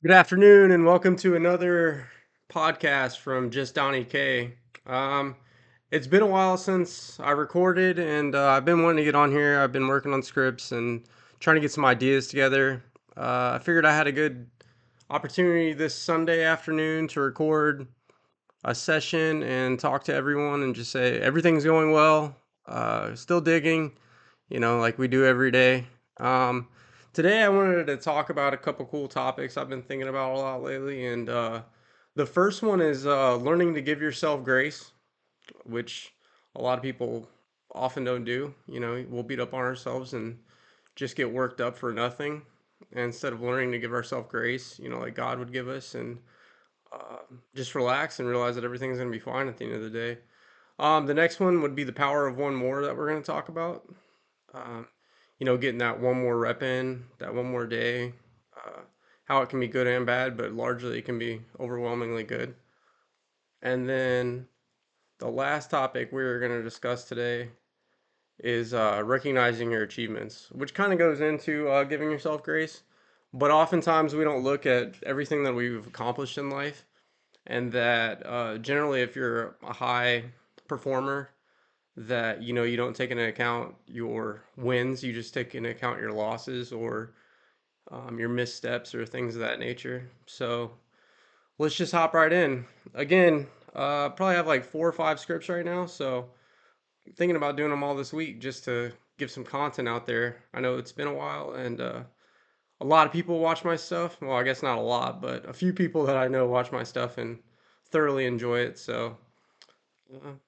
Good afternoon, and welcome to another podcast from Just Donnie K. Um, it's been a while since I recorded, and I've been wanting to get on here. I've been working on scripts and trying to get some ideas together. I figured I had a good opportunity this Sunday afternoon to record a session and talk to everyone and just say everything's going well. Still digging, like we do every day. Um, Today, I wanted to talk about a couple cool topics I've been thinking about a lot lately, and the first one is learning to give yourself grace, which a lot of people often don't do. We'll beat up on ourselves and just get worked up for nothing, instead of learning to give ourselves grace, like God would give us, and uh, just relax and realize that everything's going to be fine at the end of the day. The next one would be the power of one more that we're going to talk about. Um, Getting that one more rep in, that one more day, uh, how it can be good and bad, but largely it can be overwhelmingly good. And then the last topic we're going to discuss today is recognizing your achievements, which kind of goes into giving yourself grace. But oftentimes we don't look at everything that we've accomplished in life, and that generally, if you're a high performer, that you don't take into account your wins, you just take into account your losses or your missteps or things of that nature. So let's just hop right in. Again, probably have like 4 or 5 scripts right now, so thinking about doing them all this week just to give some content out there. I know it's been a while, and a lot of people watch my stuff. Well, I guess not a lot, but a few people that I know watch my stuff and thoroughly enjoy it. So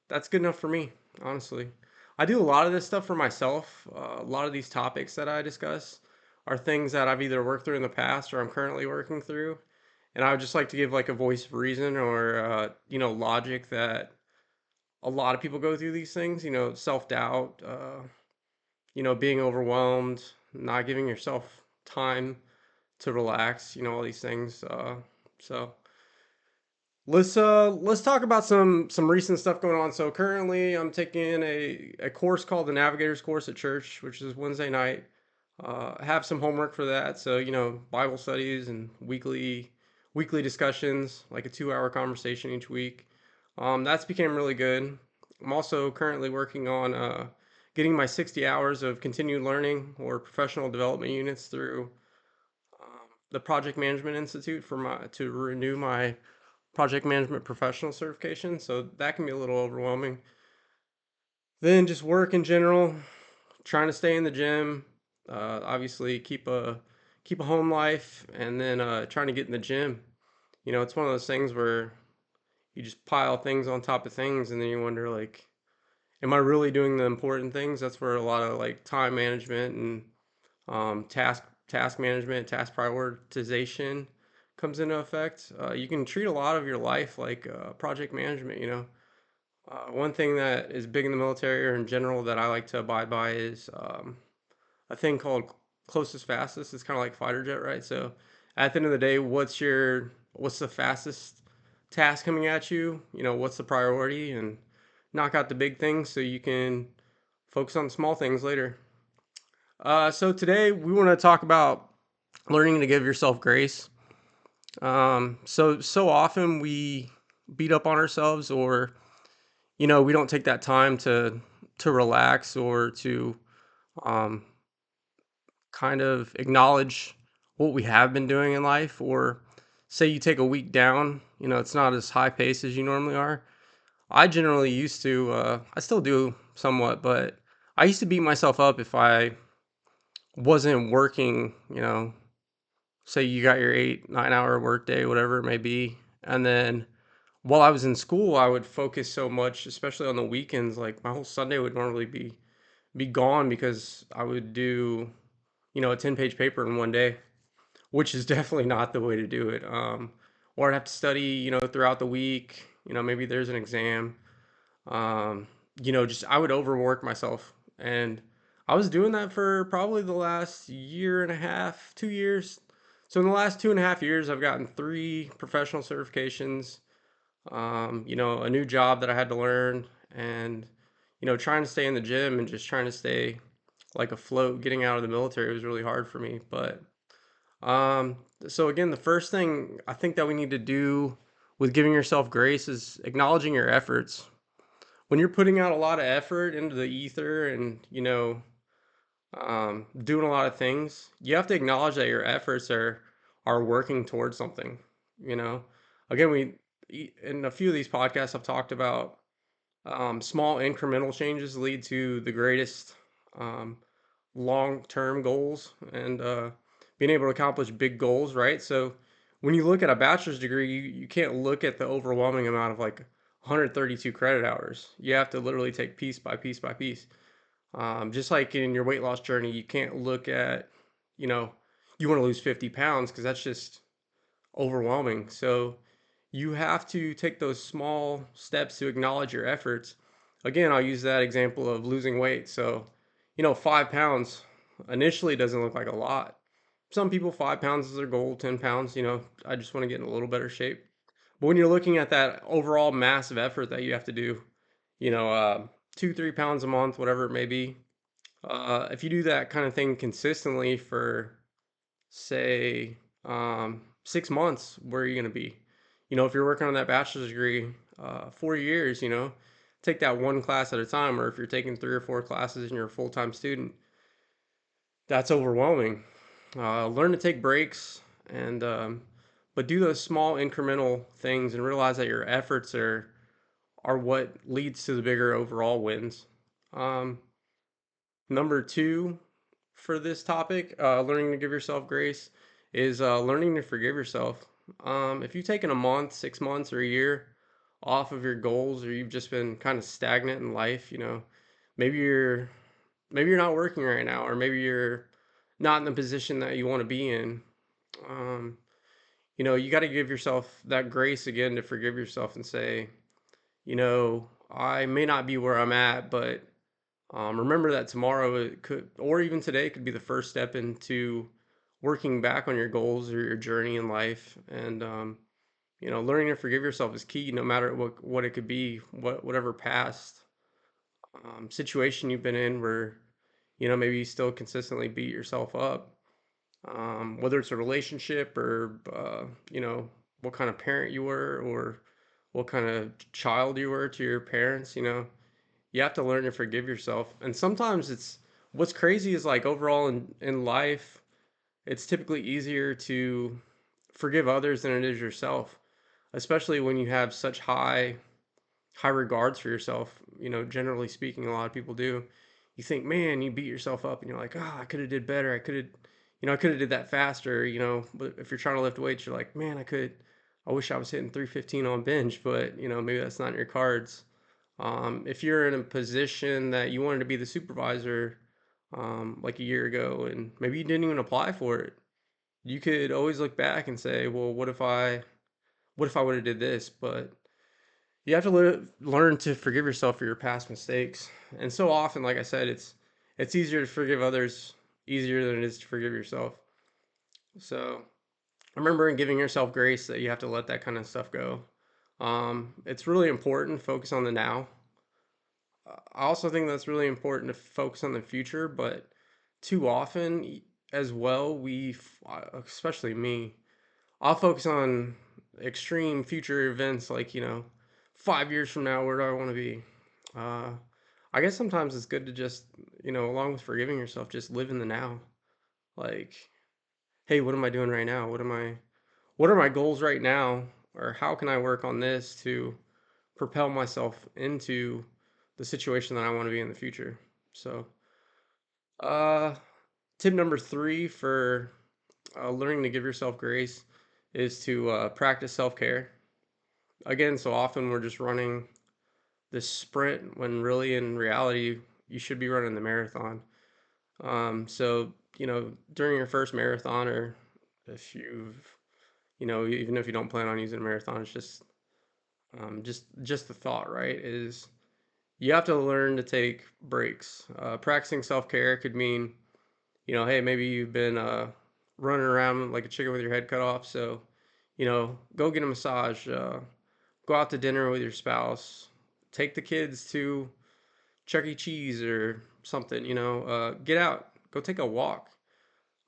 that's good enough for me, honestly. I do a lot of this stuff for myself. A lot of these topics that I discuss are things that I've either worked through in the past or I'm currently working through. And I would just like to give like a voice of reason or, logic that a lot of people go through these things, self doubt, being overwhelmed, not giving yourself time to relax, all these things. So let's talk about some recent stuff going on. So currently, I'm taking a course called the Navigators course at church, which is Wednesday night. I have some homework for that. So Bible studies and weekly discussions, like a 2 hour conversation each week. That's became really good. I'm also currently working on getting my 60 hours of continued learning or professional development units through the Project Management Institute for my to renew my project management professional certification. So that can be a little overwhelming. Then just work in general, trying to stay in the gym. Obviously, keep a home life, and then trying to get in the gym. It's one of those things where you just pile things on top of things, and then you wonder like, am I really doing the important things? That's where a lot of like time management and task management, task prioritization comes into effect. You can treat a lot of your life like project management. One thing that is big in the military or in general that I like to abide by is a thing called closest fastest. It's kind of like fighter jet, right? So at the end of the day, what's the fastest task coming at you? What's the priority, and knock out the big things so you can focus on the small things later. So today we want to talk about learning to give yourself grace. So often we beat up on ourselves, or we don't take that time to relax or to um, kind of acknowledge what we have been doing in life. Or say you take a week down, it's not as high pace as you normally are. I generally used to, I still do somewhat, but I used to beat myself up if I wasn't working. Say you got your 8 9 hour workday, whatever it may be, and then while I was in school, I would focus so much, especially on the weekends. Like my whole Sunday would normally be gone because I would do, a 10-page paper in one day, which is definitely not the way to do it. Or I'd have to study, throughout the week. Maybe there's an exam. Um, just I would overwork myself, and I was doing that for probably the last year and a half, 2 years. So in the last 2.5 years, I've gotten 3 professional certifications, a new job that I had to learn, and trying to stay in the gym and just trying to stay like afloat. Getting out of the military was really hard for me, but Um, so again, the first thing I think that we need to do with giving yourself grace is acknowledging your efforts. When you're putting out a lot of effort into the ether and, doing a lot of things, you have to acknowledge that your efforts are working towards something. You know, again, in a few of these podcasts, I've talked about small incremental changes lead to the greatest um, long-term goals and being able to accomplish big goals, right? So when you look at a bachelor's degree, you can't look at the overwhelming amount of like 132 credit hours. You have to literally take piece by piece by piece. Just like in your weight loss journey, you can't look at, you know, you want to lose 50 pounds because that's just overwhelming. So you have to take those small steps to acknowledge your efforts. Again, I'll use that example of losing weight. So, 5 pounds initially doesn't look like a lot. Some people, 5 pounds is their goal, 10 pounds, I just want to get in a little better shape. But when you're looking at that overall massive effort that you have to do, 2, 3 pounds a month, whatever it may be, if you do that kind of thing consistently for, say, 6 months, where are you going to be? If you're working on that bachelor's degree, 4 years, take that one class at a time. Or if you're taking 3 or 4 classes and you're a full time student, that's overwhelming. Learn to take breaks and, but do those small incremental things and realize that your efforts are what leads to the bigger overall wins. Um, Number two for this topic, learning to give yourself grace, is learning to forgive yourself. If you've taken a month, 6 months, or a year off of your goals, or you've just been kind of stagnant in life, maybe you're maybe you're not working right now, or maybe you're not in the position that you want to be in. Um, you got to give yourself that grace again to forgive yourself and say, I may not be where I'm at, but remember that tomorrow it could, or even today, could be the first step into working back on your goals or your journey in life. And learning to forgive yourself is key, no matter what it could be, whatever past situation you've been in, where maybe you still consistently beat yourself up. Whether it's a relationship or what kind of parent you were, or what kind of child you were to your parents. You have to learn to forgive yourself. And sometimes it's what's crazy is, like, overall in life, it's typically easier to forgive others than it is yourself, especially when you have such high regards for yourself. Generally speaking, a lot of people do. You think, man, you beat yourself up and you're like, oh, I could have did better. I could have did that faster. But if you're trying to lift weights, you're like, man, I wish I was hitting 315 on bench, but maybe that's not in your cards. If you're in a position that you wanted to be the supervisor, like a year ago, and maybe you didn't even apply for it, you could always look back and say, well, what if I would have did this? But you have to learn to forgive yourself for your past mistakes. And so often, like I said, it's easier to forgive others easier than it is to forgive yourself. So remember, in giving yourself grace, that you have to let that kind of stuff go. It's really important to focus on the now. I also think that's really important to focus on the future, but too often as well, especially me, I'll focus on extreme future events, like, 5 years from now, where do I want to be? Uh, I guess sometimes it's good to just, along with forgiving yourself, just live in the now. Like, hey, what am I doing right now? What are my goals right now? Or how can I work on this to propel myself into the situation that I want to be in the future? So, uh, tip number three for learning to give yourself grace is to practice self care. Again, so often we're just running this sprint when really in reality you should be running the marathon. So, during your first marathon, or if even if you don't plan on using a marathon, it's just the thought, right? Is you have to learn to take breaks. Practicing self care could mean, hey, maybe you've been running around like a chicken with your head cut off. So, go get a massage, go out to dinner with your spouse, take the kids to Chuck E. Cheese or something, get out, go take a walk.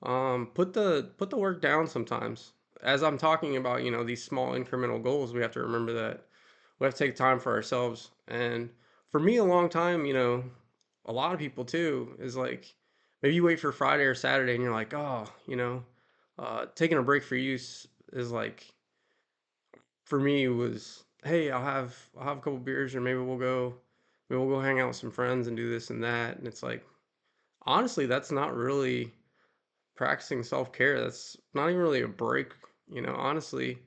Put the work down sometimes. As I'm talking about, these small incremental goals, we have to remember that we have to take time for ourselves. And for me, a long time, a lot of people too, is like maybe you wait for Friday or Saturday and you're like, oh, taking a break for you is like for me was, hey, I'll have a couple beers, or maybe we'll go hang out with some friends and do this and that. And it's like, honestly, that's not really practicing self-care. That's not even really a break, honestly.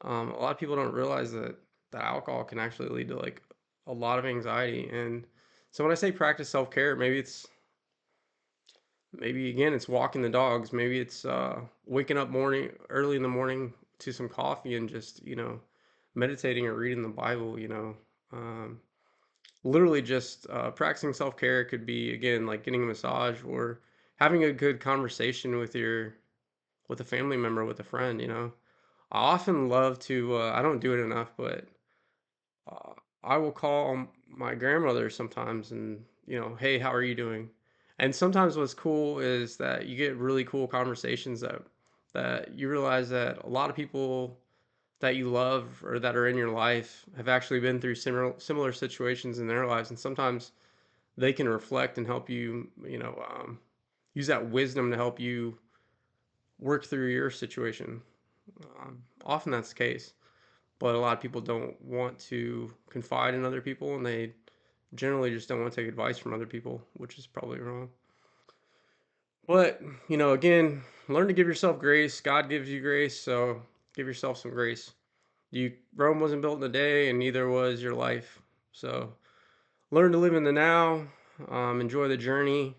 A lot of people don't realize that alcohol can actually lead to like a lot of anxiety. And so when I say practice self-care, maybe again it's walking the dogs, maybe it's waking up morning early in the morning to some coffee and just, meditating or reading the Bible, um, literally just practicing self-care could be again like getting a massage or having a good conversation with a family member, with a friend. I often love to, I don't do it enough, but uh, I will call my grandmother sometimes and, hey, how are you doing? And sometimes what's cool is that you get really cool conversations that you realize that a lot of people that you love or that are in your life have actually been through similar situations in their lives, and sometimes they can reflect and help you, use that wisdom to help you work through your situation. Often that's the case, but a lot of people don't want to confide in other people, and they generally just don't want to take advice from other people, which is probably wrong. But, again, learn to give yourself grace. God gives you grace, so give yourself some grace. Rome wasn't built in a day, and neither was your life. So learn to live in the now. Enjoy the journey.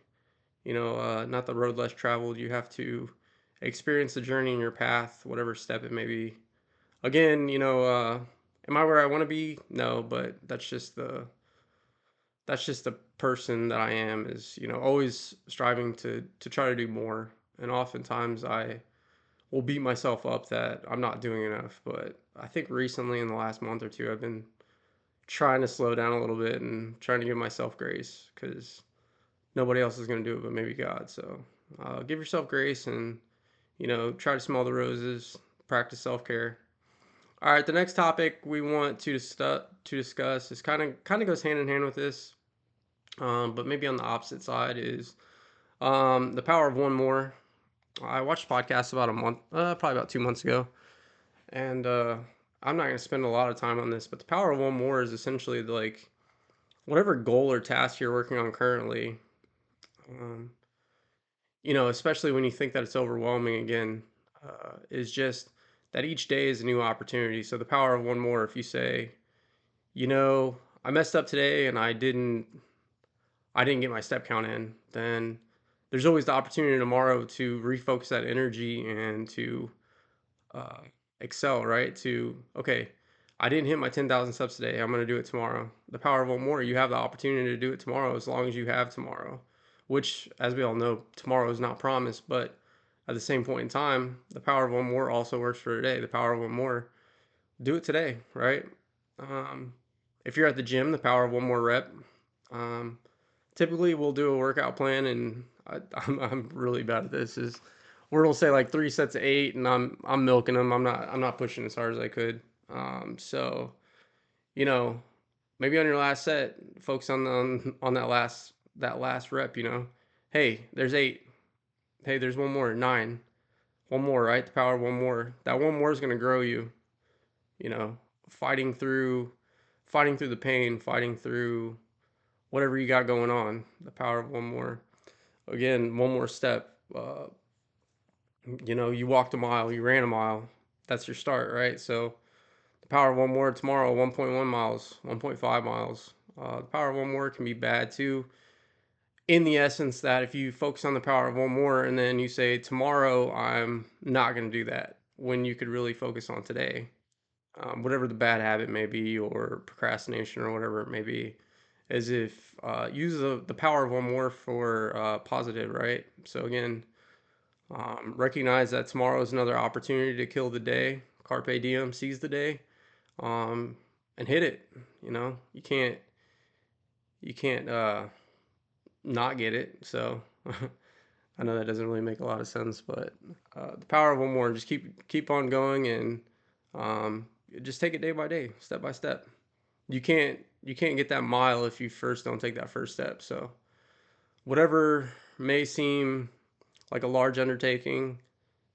Not the road less traveled. You have to experience the journey in your path, whatever step it may be. Again, am I where I want to be? No, but that's just the person that I am, is, always striving to try to do more. And oftentimes I will beat myself up that I'm not doing enough. But I think recently in the last month or two, I've been trying to slow down a little bit and trying to give myself grace, because nobody else is going to do it but maybe God. So give yourself grace and, try to smell the roses, practice self care. All right, the next topic we want to discuss is kind of goes hand in hand with this, but maybe on the opposite side is the power of one more. I watched a podcast about a month, probably about 2 months ago, and I'm not going to spend a lot of time on this, but the power of one more is essentially like whatever goal or task you're working on currently. Um, especially when you think that it's overwhelming again, is just that each day is a new opportunity. So the power of one more, if you say, you know, I messed up today and I didn't get my step count in, then there's always the opportunity tomorrow to refocus that energy and to uh, excel, right? Okay, I didn't hit my 10,000 steps today. I'm going to do it tomorrow. The power of one more, you have the opportunity to do it tomorrow as long as you have tomorrow, which, as we all know, tomorrow is not promised. But at the same point in time, the power of one more also works for today. The power of one more, do it today, right? Um, if you're at the gym, the power of one more rep. Um, Typically, we'll do a workout plan, and I'm really bad at this. Is we'll say like 3 sets of 8, and I'm milking them. I'm not pushing as hard as I could. So you know, maybe on your last set, focus on that last rep. Hey, there's 8. Hey, there's one more, 9. One more, right? The power of one more. That one more is gonna grow you. You know, fighting through, fighting through the pain, fighting through whatever you got going on. The power of one more. Again, one more step. You walked a mile, you ran a mile. That's your start, right? So the power of one more tomorrow, 1.1 miles, 1.5 miles. The power of one more can be bad too, in the essence that if you focus on the power of one more and then you say, tomorrow, I'm not going to do that, when you could really focus on today, whatever the bad habit may be, or procrastination, or whatever it may be, as if use the power of one more for positive, right? So again, recognize that tomorrow is another opportunity to kill the day. Carpe diem, seize the day, um, and hit it. You can't not get it. So I know that doesn't really make a lot of sense, but the power of one more. Just keep on going and um, just take it day by day, step by step. You can't get that mile if you first don't take that first step. So whatever may seem like a large undertaking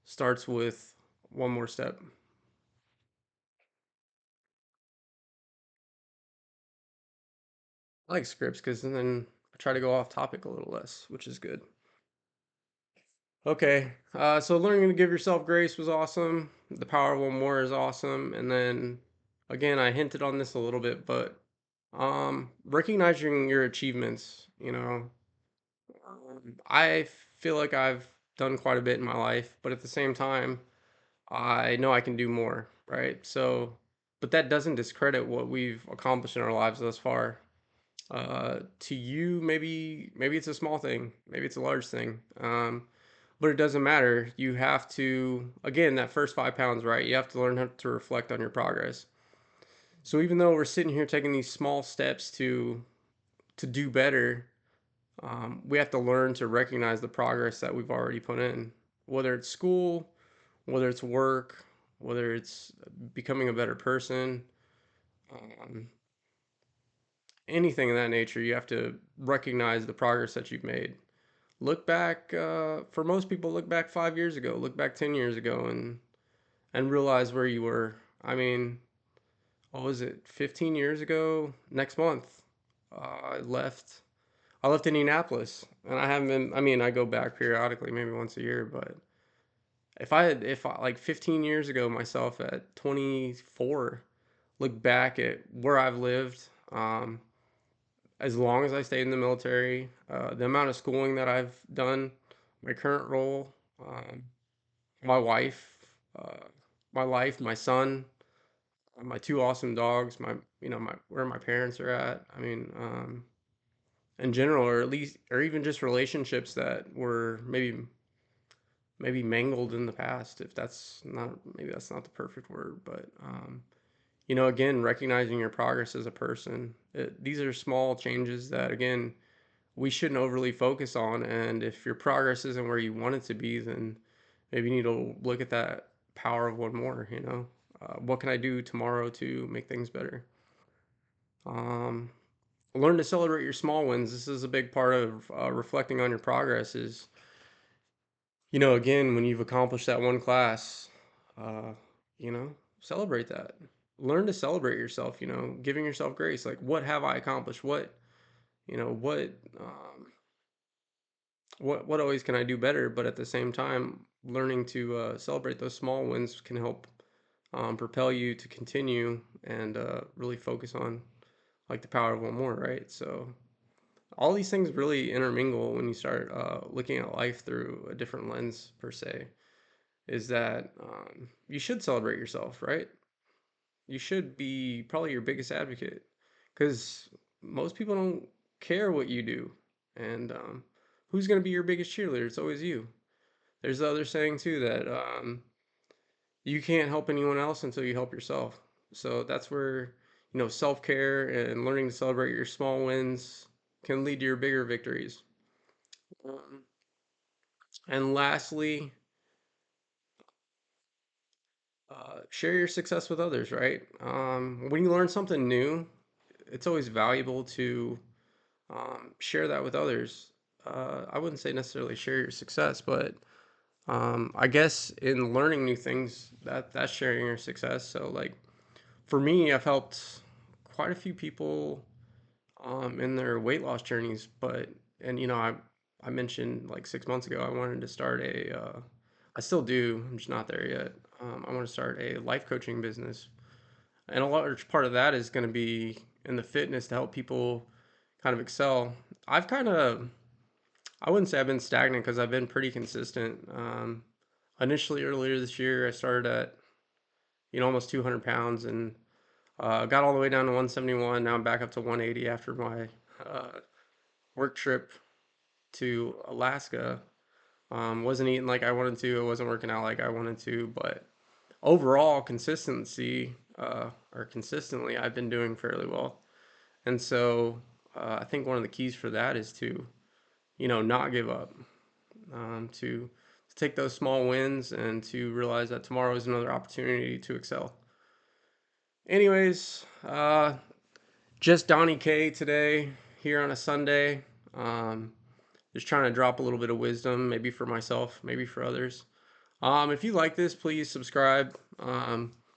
starts with one more step. I like scripts because then I try to go off topic a little less, which is good. Okay, so learning to give yourself grace was awesome. The power of one more is awesome, and then again, I hinted on this a little bit, but recognizing your achievements. I feel like I've done quite a bit in my life, but at the same time, I know I can do more, right? So, but that doesn't discredit what we've accomplished in our lives thus far. To you, maybe it's a small thing, maybe it's a large thing, but it doesn't matter. You have to, again, that first 5 pounds, right? You have to learn how to reflect on your progress. So even though we're sitting here taking these small steps to do better, we have to learn to recognize the progress that we've already put in, whether it's school, whether it's work, whether it's becoming a better person, um, anything of that nature. You have to recognize the progress that you've made. Look back, for most people, look back 5 years ago, look back 10 years ago, and realize where you were. I mean, what was it, 15 years ago? Next month, I left. I left Indianapolis, and I haven't been. I mean, I go back periodically, maybe once a year, but if I like 15 years ago, myself at 24, look back at where I've lived, as long as I stayed in the military, the amount of schooling that I've done, my current role, um, my wife, uh, my life, my son, my two awesome dogs, my where my parents are at. I mean, in general, or at least, or even just relationships that were maybe mangled in the past. If that's not maybe that's not the perfect word, but again, recognizing your progress as a person. These are small changes that again we shouldn't overly focus on. And if your progress isn't where you want it to be, then maybe you need to look at that power of one more. What can I do tomorrow to make things better? Um, Learn to celebrate your small wins. This is a big part of reflecting on your progress. Is again, when you've accomplished that one class, uh, celebrate that. Learn to celebrate yourself. Giving yourself grace. Like, what have I accomplished? What always can I do better? But at the same time, learning to celebrate those small wins can help propel you to continue and really focus on like the power of one more, right? So all these things really intermingle when you start looking at life through a different lens per se. Is that you should celebrate yourself, right? You should be probably your biggest advocate because most people don't care what you do, and who's going to be your biggest cheerleader? It's always you. There's the other saying too that you can't help anyone else until you help yourself. So that's where self care and learning to celebrate your small wins can lead to your bigger victories. Um, and lastly, share your success with others. Right? When you learn something new, it's always valuable to share that with others. I wouldn't say necessarily share your success, but I guess in learning new things, that's sharing your success. So like for me, I've helped quite a few people in their weight loss journeys. But and I mentioned like 6 months ago I wanted to start a. I still do. I'm just not there yet. I want to start a life coaching business, and a large part of that is going to be in the fitness to help people kind of excel. I've kind of I wouldn't say I've been stagnant because I've been pretty consistent. Initially, earlier this year, I started at almost 200 pounds and got all the way down to 171. Now I'm back up to 180 after my uh, work trip to Alaska. Wasn't eating like I wanted to. I wasn't working out like I wanted to. But overall, consistently, I've been doing fairly well. And so I think one of the keys for that is to not give up. to take those small wins and to realize that tomorrow is another opportunity to excel. Anyways, just Donnie K today here on a Sunday. Um, just trying to drop a little bit of wisdom, maybe for myself, maybe for others. If you like this, please subscribe.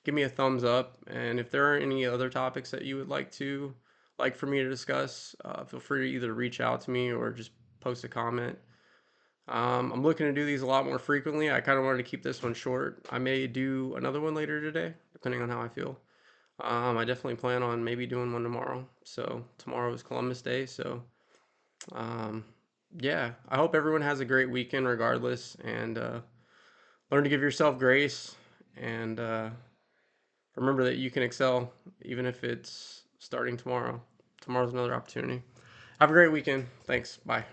Give me a thumbs up, and if there are any other topics that you would like for me to discuss, feel free to either reach out to me or just post a comment. I'm looking to do these a lot more frequently. I kind of wanted to keep this one short. I may do another one later today, depending on how I feel. I definitely plan on maybe doing one tomorrow. So tomorrow is Columbus Day. So um, yeah, I hope everyone has a great weekend regardless, and learn to give yourself grace, and remember that you can excel even if it's starting tomorrow. Tomorrow's another opportunity. Have a great weekend. Thanks. Bye.